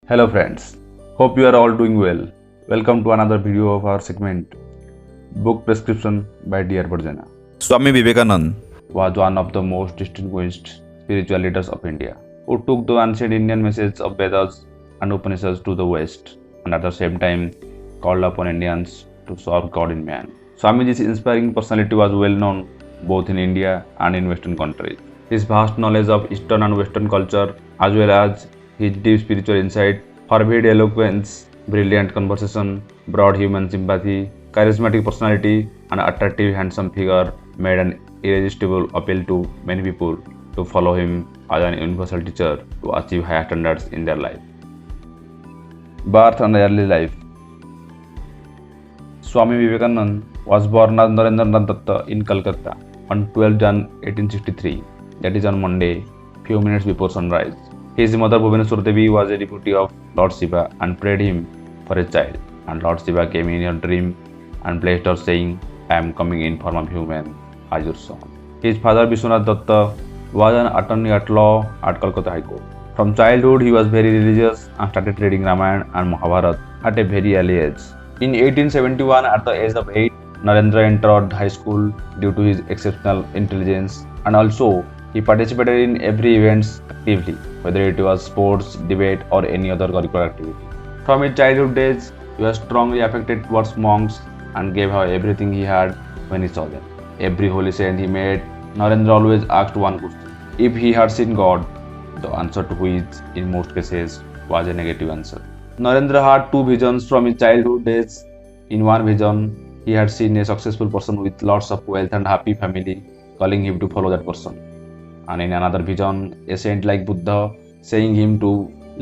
Hello friends, hope you are all doing well. Welcome to another video of our segment Book Prescription by Dear Bharjana. Swami Vivekanand Was one of the most distinguished spiritual leaders of India who took the ancient Indian message of Vedas and Upanishads to the West and at the same time called upon Indians to serve God in man. Swamiji's inspiring personality was well known both in India and in Western countries. His vast knowledge of Eastern and Western culture, as well as his deep spiritual insight, fervid eloquence, brilliant conversation, broad human sympathy, charismatic personality, and attractive handsome figure made an irresistible appeal to many people to follow him as an universal teacher to achieve higher standards in their life. Birth and early life. Swami Vivekananda was born as Narendranath Datta in Calcutta on 12 Jan 1863, that is on Monday, few minutes before sunrise. His mother Bhubaneswar Devi was a devotee of Lord Shiva and prayed him for a child, and Lord Shiva came in her dream and blessed her, saying, "I am coming in form of human as your son." His father Vishwanath Datta was an attorney at law at Calcutta High Court. From childhood, he was very religious and started reading Ramayana and Mahabharata at a very early age. In 1871, at the age of 8, Narendra entered high school due to his exceptional intelligence, and also he participated in every event actively, whether it was sports, debate, or any other curricular activity. From his childhood days, he was strongly affected towards monks and gave her everything he had when he saw them. Every holy saint he met, Narendra always asked one question: if he had seen God, the answer to which, in most cases, was a negative answer. Narendra had two visions from his childhood days. In one vision, he had seen a successful person with lots of wealth and happy family, calling him to follow that person. And in another vision, a saint like Buddha saying him to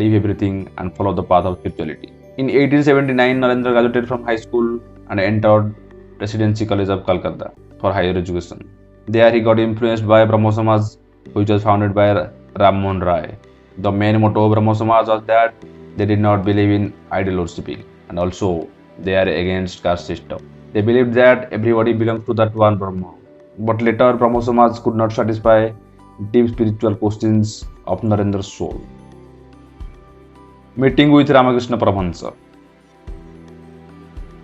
leave everything and follow the path of spirituality. In 1879, Narendra graduated from high school and entered Presidency College of Calcutta for higher education. There he got influenced by Brahmo Samaj, which was founded by Ram Mohan Rai. The main motto of Brahmo Samaj was that they did not believe in idol worshipping, and also they are against caste system. They believed that everybody belongs to that one Brahma. But later, Brahmo Samaj could not satisfy deep spiritual questions of Narendra's soul. Meeting with Ramakrishna Paramahansa.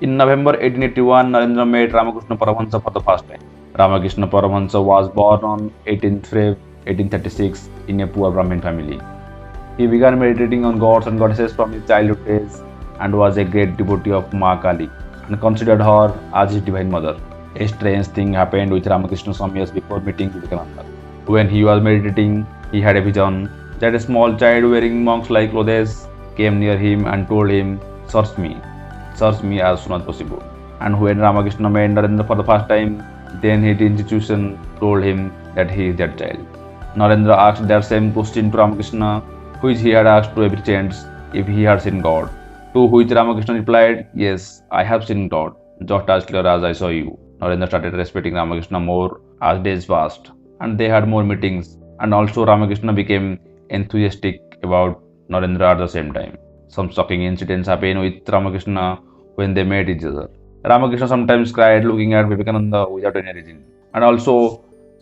In November 1881, Narendra met Ramakrishna Paramahansa for the first time. Ramakrishna Paramahansa was born on 18th February 1836 in a poor Brahmin family. He began meditating on gods and goddesses from his childhood days and was a great devotee of Ma Kali and considered her as his divine mother. A strange thing happened with Ramakrishna some years before meeting Vivekananda. When he was meditating, he had a vision that a small child wearing monks-like clothes came near him and told him, search me as soon as possible." And when Ramakrishna met Narendra for the first time, then his institution told him that he is that child. Narendra asked that same question to Ramakrishna, which he had asked to every saint, if he had seen God. To which Ramakrishna replied, "Yes, I have seen God, just as clear as I saw you." Narendra started respecting Ramakrishna more as days passed, and they had more meetings, and also Ramakrishna became enthusiastic about Narendra at the same time. Some shocking incidents happened with Ramakrishna when they met each other. Ramakrishna sometimes cried looking at Vivekananda without any reason, and also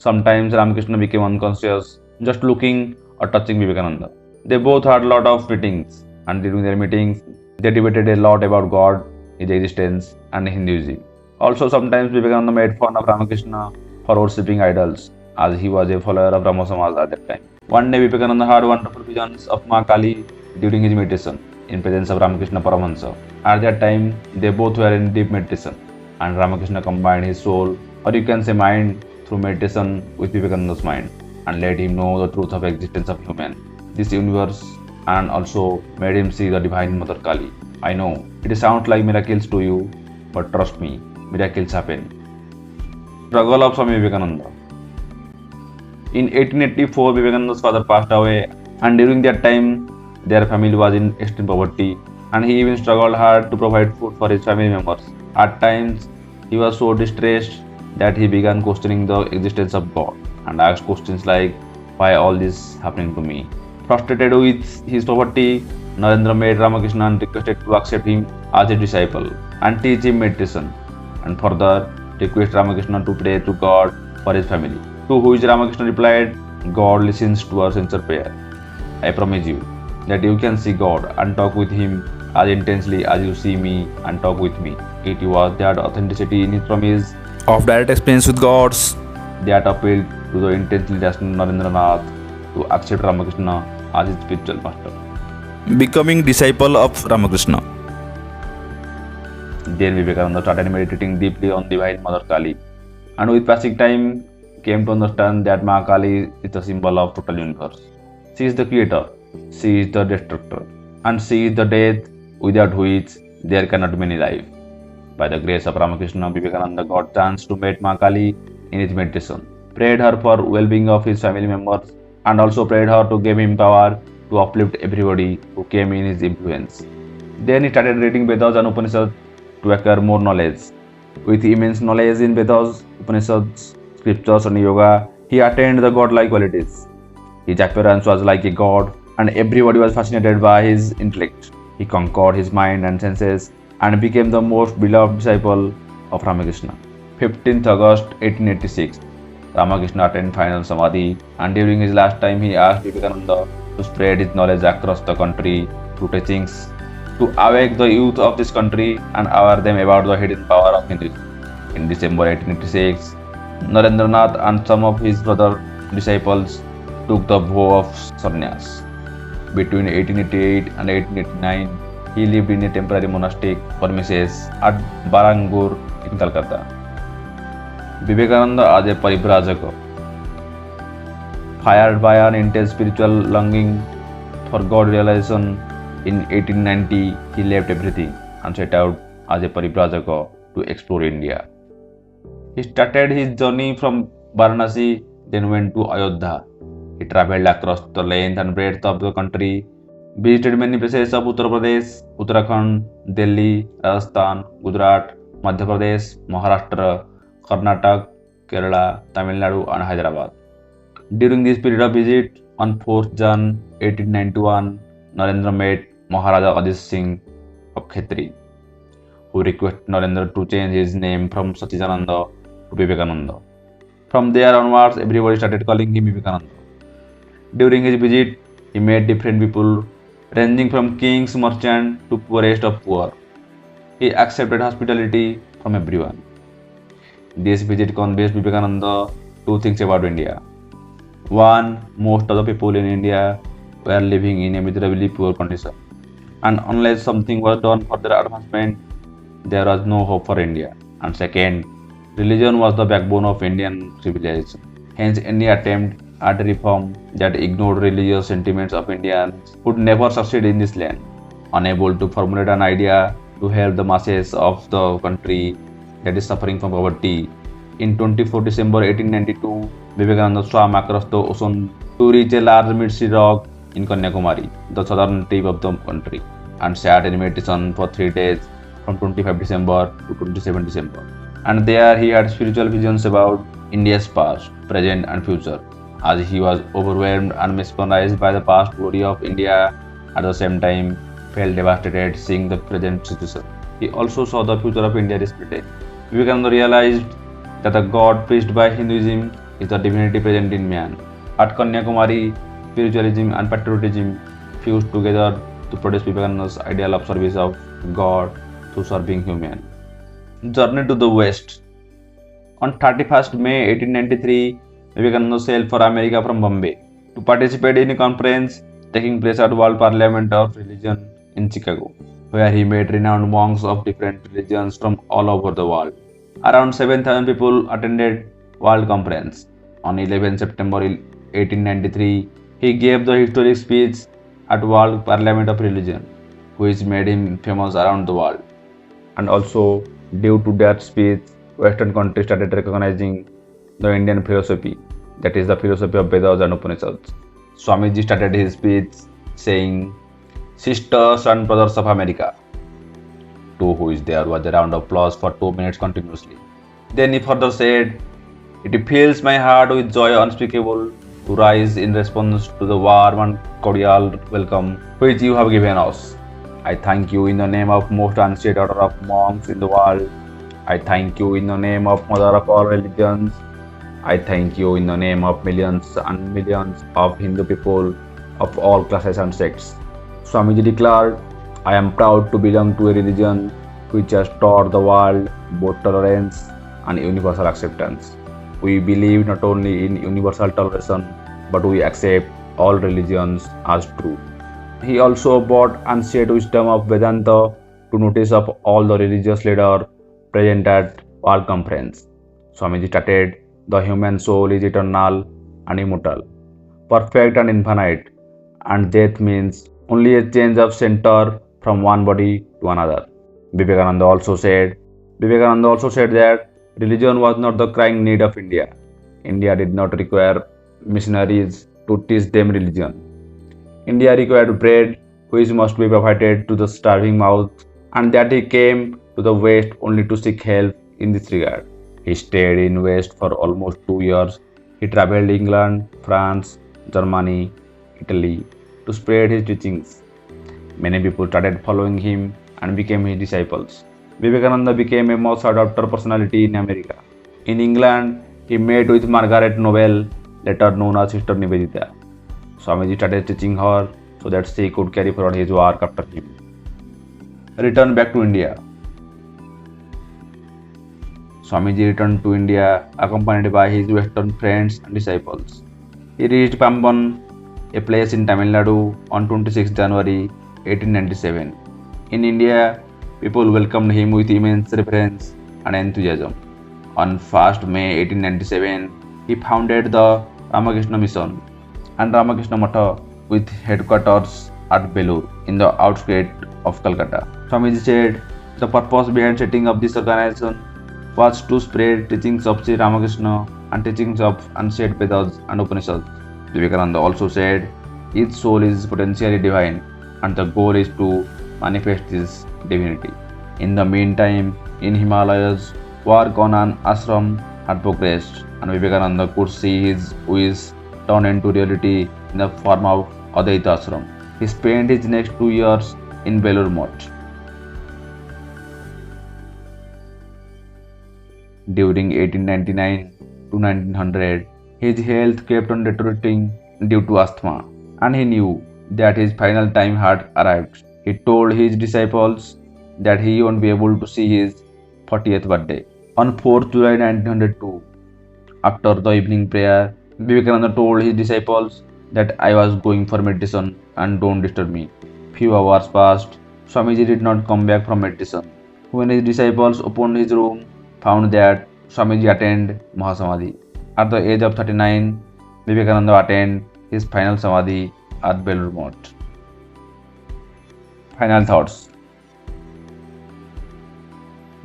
sometimes Ramakrishna became unconscious just looking or touching Vivekananda. They both had a lot of meetings, and during their meetings, they debated a lot about God, his existence, and Hinduism. Also, sometimes Vivekananda made fun of Ramakrishna for worshipping idols, as he was a follower of Brahmo Samaj at that time. One day, Vivekananda had wonderful visions of Ma Kali during his meditation in presence of Ramakrishna Paramahansa. At that time, they both were in deep meditation, and Ramakrishna combined his soul, or you can say mind, through meditation with Vivekananda's mind, and let him know the truth of existence of human, this universe, and also made him see the divine Mother Kali. I know it sounds like miracles to you, but trust me, miracles happen. Struggle of Swami Vivekananda. In 1884, Vivekananda's father passed away, and during that time, their family was in extreme poverty, and he even struggled hard to provide food for his family members. At times, he was so distressed that he began questioning the existence of God and asked questions like, "Why all this happening to me?" Frustrated with his poverty, Narendra met Ramakrishna and requested to accept him as a disciple and teach him meditation, and further request Ramakrishna to pray to God for his family. To which Ramakrishna replied, "God listens to our sincere prayer. I promise you, that you can see God and talk with Him as intensely as you see me and talk with me. It was that authenticity in His promise of direct experience with God's that appealed to the intensely rational Narendranath to accept Ramakrishna as his spiritual master. becoming disciple of Ramakrishna. Then Vivekananda started meditating deeply on Divine Mother Kali, and with passing time came to understand that Ma Kali is the symbol of total universe. She is the creator, she is the destructor, and she is the death without which there cannot be any life. By the grace of Ramakrishna, Vivekananda got chance to meet Ma Kali in his meditation, prayed her for well-being of his family members, and also prayed her to give him power to uplift everybody who came in his influence. Then he started reading Vedas and Upanishads to acquire more knowledge. With immense knowledge in Vedas, Upanishads, scriptures, and yoga, he attained the godlike qualities. His appearance was like a god, and everybody was fascinated by his intellect. He conquered his mind and senses and became the most beloved disciple of Ramakrishna. 15th August 1886, Ramakrishna attained final Samadhi, and during his last time he asked Vivekananda to spread his knowledge across the country through teachings, to awake the youth of this country and aware them about the hidden power of Hinduism. In December 1886, Narendranath and some of his brother disciples took the vow of sannyas. Between 1888 and 1889, he lived in a temporary monastic premises at Barangur in Calcutta. Vivekananda as a parivrajaka, fired by an intense spiritual longing for God realization, in 1890 he left everything and set out as a parivrajaka to explore India. He started his journey from Varanasi, then went to Ayodhya. He travelled across the length and breadth of the country, visited many places of Uttar Pradesh, Uttarakhand, Delhi, Rajasthan, Gujarat, Madhya Pradesh, Maharashtra, Karnataka, Kerala, Tamil Nadu, and Hyderabad. During this period of visit, on 4th Jan 1891, Narendra met Maharaja Ajit Singh of Khetri, who requested Narendra to change his name from Sachidananda to Vivekananda. From there onwards, everybody started calling him Vivekananda. During his visit, he met different people, ranging from kings, merchants to poorest of poor. He accepted hospitality from everyone. This visit convinced Vivekananda two things about India. One, most of the people in India were living in a miserably poor condition, and unless something was done for their advancement, there was no hope for India. And second, religion was the backbone of Indian civilization. Hence, any attempt at reform that ignored religious sentiments of Indians would never succeed in this land. Unable to formulate an idea to help the masses of the country that is suffering from poverty, in 24 December 1892, Vivekananda swam across the ocean to reach a large mid-sea rock in Kanyakumari, the southern tip of the country, and sat in meditation for 3 days from 25 December to 27 December. And there he had spiritual visions about India's past, present, and future, as he was overwhelmed and mesmerized by the past glory of India. At the same time, felt devastated seeing the present situation. He also saw the future of India splitting. Vivekananda realized that the God preached by Hinduism is the divinity present in man. At Kanyakumari, spiritualism and patriotism fused together to produce Vivekananda's ideal of service of God through serving human. Journey to the West. On 31st May 1893, Vivekananda sailed for America from Bombay to participate in a conference taking place at World Parliament of Religion in Chicago, where he met renowned monks of different religions from all over the world. Around 7,000 people attended World Conference. On 11 September 1893, he gave the historic speech at World Parliament of Religion, which made him famous around the world. And also, due to that speech, Western countries started recognizing the Indian philosophy, that is the philosophy of Vedas and Upanishads. Swamiji started his speech saying, "Sisters and brothers of America," to which there was a round of applause for 2 minutes continuously. Then he further said, "It fills my heart with joy unspeakable to rise in response to the warm and cordial welcome which you have given us. I thank you in the name of most ancient order of monks in the world. I thank you in the name of mother of all religions. I thank you in the name of millions and millions of Hindu people of all classes and sects. Swamiji declared, I am proud to belong to a religion which has taught the world both tolerance and universal acceptance. We believe not only in universal toleration, but we accept all religions as true. He also brought and shared wisdom of Vedanta to notice of all the religious leaders present at World Conference. Swamiji stated, the human soul is eternal and immortal, perfect and infinite, and death means only a change of center from one body to another. Vivekananda also said that religion was not the crying need of India. India did not require missionaries to teach them religion. India required bread, which must be provided to the starving mouth, and that he came to the West only to seek help in this regard. He stayed in West for almost 2 years. He traveled England, France, Germany, Italy to spread his teachings. Many people started following him and became his disciples. Vivekananda became a most sought-after personality in America. In England, he met with Margaret Noble, later known as Sister Nivedita. Swamiji started teaching her so that she could carry forward his work after him. Return back to India. Swamiji returned to India accompanied by his Western friends and disciples. He reached Pamban, a place in Tamil Nadu, on 26 January 1897. In India, people welcomed him with immense reverence and enthusiasm. On 1st May 1897, he founded the Ramakrishna Mission and Ramakrishna Matha with headquarters at Belur in the outskirts of Calcutta. Swamiji said the purpose behind setting up this organization was to spread teachings of Sri Ramakrishna and teachings of unsaid Vedas and Upanishads. Vivekananda also said each soul is potentially divine and the goal is to manifest this divinity. In the meantime, in Himalayas, work on an ashram had progressed, and Vivekananda could see his wish turn into reality in the form of Advaita Ashram. He spent his next 2 years in Belur Math. During 1899 to 1900, his health kept on deteriorating due to asthma, and he knew that his final time had arrived. He told his disciples that he won't be able to see his 40th birthday. On 4th July 1902, after the evening prayer, Vivekananda told his disciples that I was going for meditation and don't disturb me. Few hours passed. Swamiji did not come back from meditation. When his disciples opened his room, found that Swamiji attained Mahasamadhi. At the age of 39, Vivekananda attained his final Samadhi at Belur Math. Final thoughts.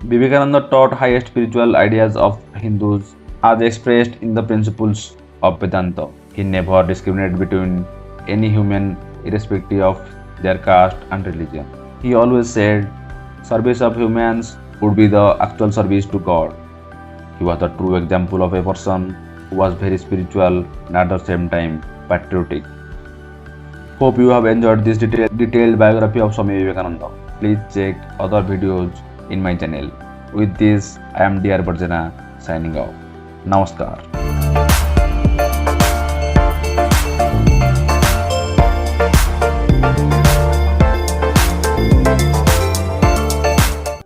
Vivekananda taught highest spiritual ideas of Hindus as expressed in the principles of Vedanta. He never discriminated between any human irrespective of their caste and religion. He always said, service of humans would be the actual service to God. He was the true example of a person who was very spiritual and at the same time patriotic. Hope you have enjoyed this detailed biography of Swami Vivekananda. Please check other videos in my channel. With this, I am DR Barjana signing off. Namaskar.